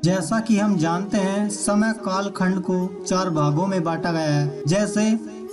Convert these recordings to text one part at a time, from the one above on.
जैसा कि हम जानते हैं, समय काल खंड को 4 भागों में बांटा गया है, जैसे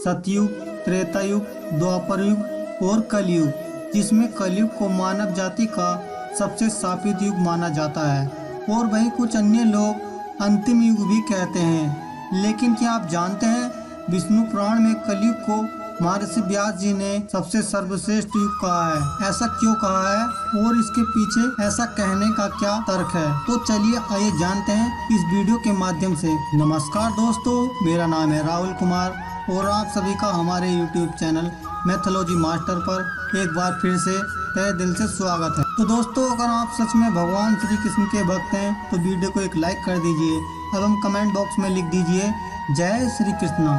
सतयुग, त्रेता युग, द्वापर युग और कलयुग, जिसमें कलयुग को मानव जाति का सबसे शापित युग माना जाता है और वहीं कुछ अन्य लोग अंतिम युग भी कहते हैं। लेकिन क्या आप जानते हैं, विष्णु पुराण में कलयुग को महर्षि व्यास जी ने सबसे सर्वश्रेष्ठ युग कहा है। ऐसा क्यों कहा है और इसके पीछे ऐसा कहने का क्या तर्क है, तो चलिए आइए जानते हैं इस वीडियो के माध्यम से। नमस्कार दोस्तों, मेरा नाम है राहुल कुमार और आप सभी का हमारे YouTube चैनल मैथोलॉजी मास्टर पर एक बार फिर से तहे दिल से स्वागत है। तो दोस्तों, अगर आप सच में भगवान श्री कृष्ण के भक्त हैं तो वीडियो को एक लाइक कर दीजिए एवं कमेंट बॉक्स में लिख दीजिए जय श्री कृष्ण।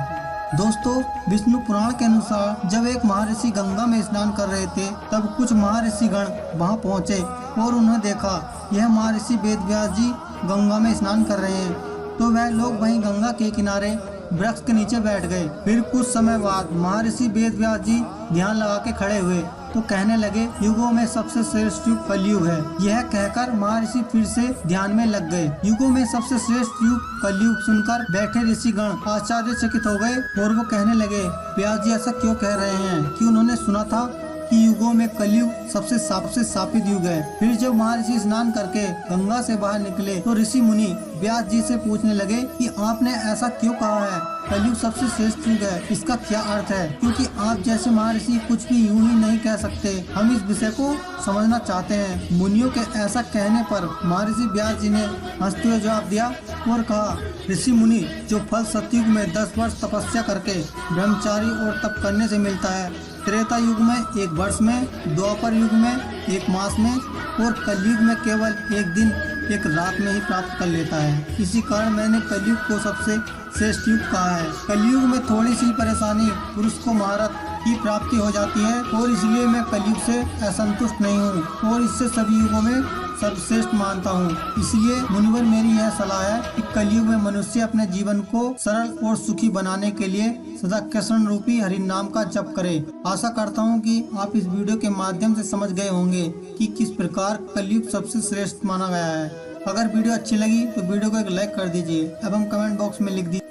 दोस्तों, विष्णु पुराण के अनुसार जब एक महर्षि गंगा में स्नान कर रहे थे, तब कुछ महर्षि गण वहां पहुंचे और उन्हें देखा यह महर्षि वेद व्यास जी गंगा में स्नान कर रहे हैं, तो वह लोग वहीं गंगा के किनारे वृक्ष के नीचे बैठ गए। फिर कुछ समय बाद महर्षि वेद व्यास जी ध्यान लगा के खड़े हुए तो कहने लगे, युगों में सबसे श्रेष्ठ युग कलयुग है। यह कहकर महर्षि फिर से ध्यान में लग गए। युगों में सबसे श्रेष्ठ युग कलयुग सुनकर बैठे ऋषि गण आश्चर्यचकित हो गए और वो कहने लगे, व्यास जी ऐसा क्यों कह रहे हैं कि उन्होंने सुना था कि युगों में कलयुग सबसे शापित युग है। फिर जब महर्षि स्नान करके गंगा से बाहर निकले तो ऋषि मुनि व्यास जी से पूछने लगे कि आपने ऐसा क्यों कहा है, कलयुग सबसे श्रेष्ठ युग है, इसका क्या अर्थ है? क्योंकि आप जैसे महर्षि कुछ भी यूं ही नहीं कह सकते। हम इस विषय को समझना चाहते हैं। मुनियों के ऐसा कहने पर महर्षि व्यास जी ने हंसते हुए जवाब दिया और कहा, ऋषि मुनि, जो फल सतयुग में 10 वर्ष तपस्या करके ब्रह्मचारी और तप करने से मिलता है, त्रेता युग में 1 वर्ष में, द्वापर युग में 1 मास में और कलयुग में केवल 1 दिन 1 रात में ही प्राप्त कर लेता है। इसी कारण मैंने कलयुग को सबसे श्रेष्ठ युग कहा है। कलयुग में थोड़ी सी परेशानी पुरुष को महारत की प्राप्ति हो जाती है और इसलिए मैं कलयुग से असंतुष्ट नहीं हूँ और इससे सभी युगों में सर्वश्रेष्ठ मानता हूँ। इसलिए मुनिवर, मेरी यह सलाह है कि कलयुग में मनुष्य अपने जीवन को सरल और सुखी बनाने के लिए सदा कृष्ण रूपी हरि नाम का जप करे। आशा करता हूँ कि आप इस वीडियो के माध्यम से समझ गए होंगे कि किस प्रकार कलयुग सबसे श्रेष्ठ माना गया है। अगर वीडियो अच्छी लगी तो वीडियो को एक लाइक कर दीजिए एवं कमेंट बॉक्स में लिख दीजिए